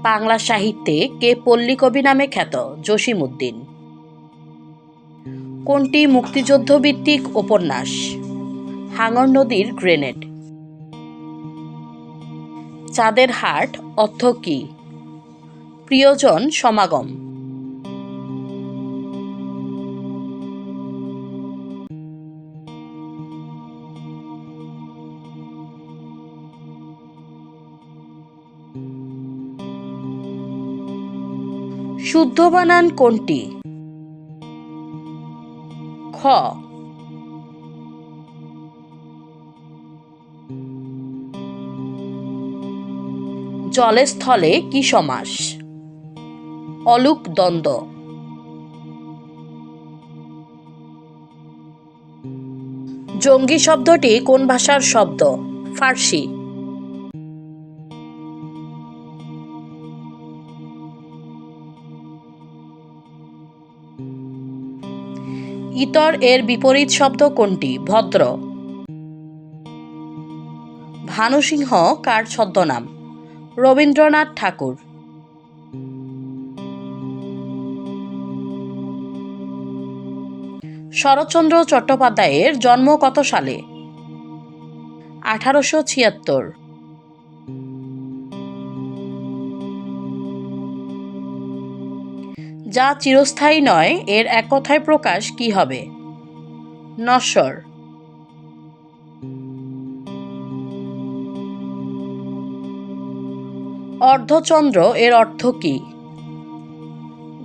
বাংলা সাহিত্যে কে পল্লী কবি নামে খ্যাত? জসিমউদ্দিন। কোনটি মুক্তিযুদ্ধ ভিত্তিক উপন্যাস? হাঙর নদীর গ্রেনেড। চাঁদের হাট অর্থ কী? প্রিয়জন সমাগম। শুদ্ধ বানান কোনটি? খ। জলে স্থলে কি সমাস? অলুক দ্বন্দ্ব। জঙ্গি শব্দটি কোন ভাষার শব্দ? ফার্সি। ইতর এর বিপরীত শব্দ কোনটি? ভদ্র। ভানু সিংহ কার ছদ্মনাম? রবীন্দ্রনাথ ঠাকুর। শরৎচন্দ্র চট্টোপাধ্যায়ের জন্ম কত সালে? 1876। যা চিরস্থায়ী নয় এর এক কথায় প্রকাশ কি হবে? নশ্বর। অর্ধচন্দ্র এর অর্থ কী?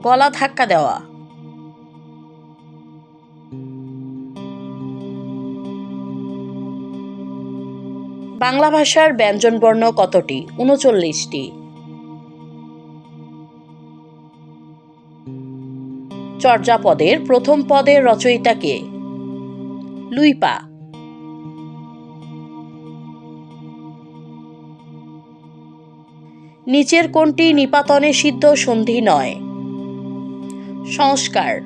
গলা ধাক্কা দেওয়া। বাংলা ভাষার ব্যঞ্জনবর্ণ কতটি? 39টি। চর্যাপদের প্রথম পদের রচয়িতা কে? লুইপা। নিচের কোনটি নিপাতনে সিদ্ধ সন্ধি নয়? সংস্কার।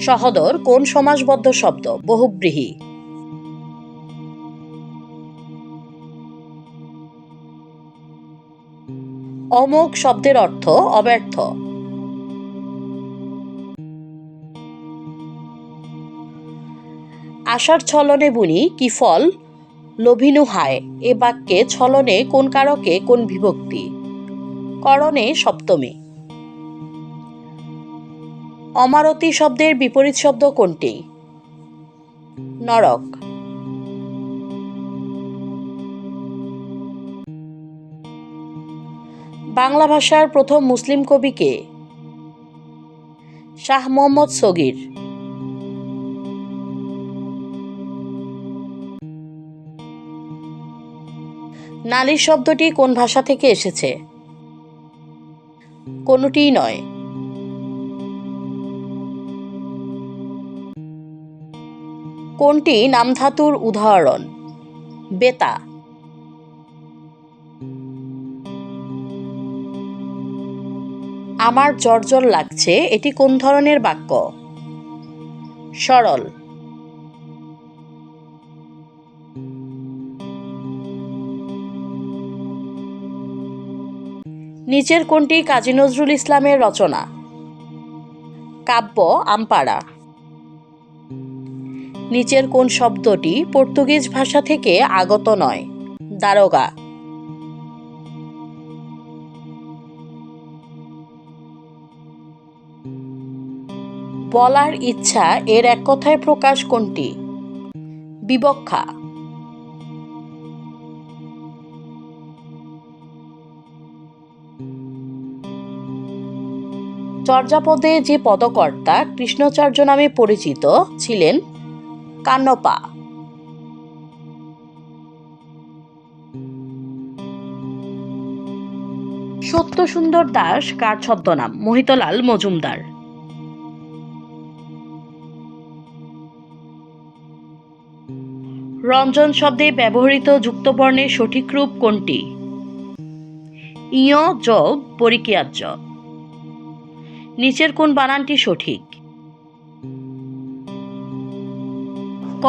সহোদর কোন সমাসবদ্ধ শব্দ? বহুব্রীহি। অমোঘ শব্দের অর্থ অব্যর্থ। আশার ছলনে বুনি কি ফল লোভিনু হায় এ বাক্যে ছলনে কোন কারকে কোন বিভক্তি? করণে সপ্তমী। অমারতি শব্দের বিপরীত শব্দ কোনটি? নরক। বাংলা ভাষার প্রথম মুসলিম কবি কে? শাহ মোহাম্মদ সগীর। নালিশ শব্দটি কোন ভাষা থেকে এসেছে? কোনটিই নয়। কোনটি নামধাতুর উদাহরণ? বেতা। আমার জ্বর লাগছে এটি কোন ধরনের বাক্য? সরল। নিচের কোনটি কাজী নজরুল ইসলামের রচনা? কাব্য আমপারা। নিচের কোন শব্দটি পর্তুগিজ ভাষা থেকে আগত নয়? দারোগা। বলার ইচ্ছা এর এক কথায় প্রকাশ কোনটি? বিবক্ষা। চর্যাপদে যে পদকর্তা কৃষ্ণাচার্য নামে পরিচিত ছিলেন? কান্নপা। সত্যসুন্দর দাস কার ছদ্মনাম? মোহিতলাল মজুমদার। রঞ্জন শব্দে ব্যবহৃত যুক্তবর্ণের সঠিক রূপ কোনটি? ইয় যোগ পরিকিয়াজ্য। নিচের কোন বানানটি সঠিক? ক